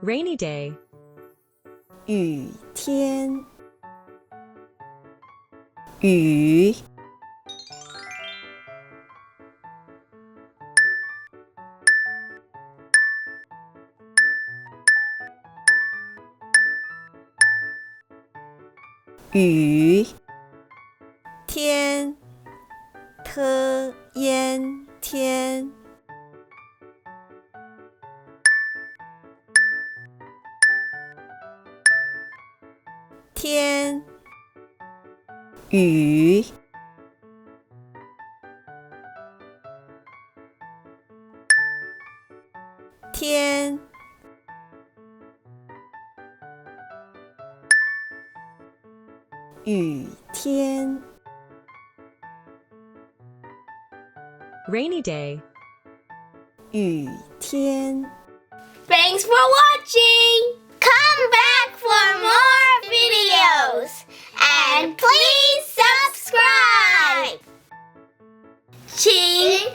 Rainy day. 雨天，雨，雨，天，特烟天，天，雨，天，雨天。Rainy day. 雨天。Thanks for watching! Come back for more videos! And please subscribe! 请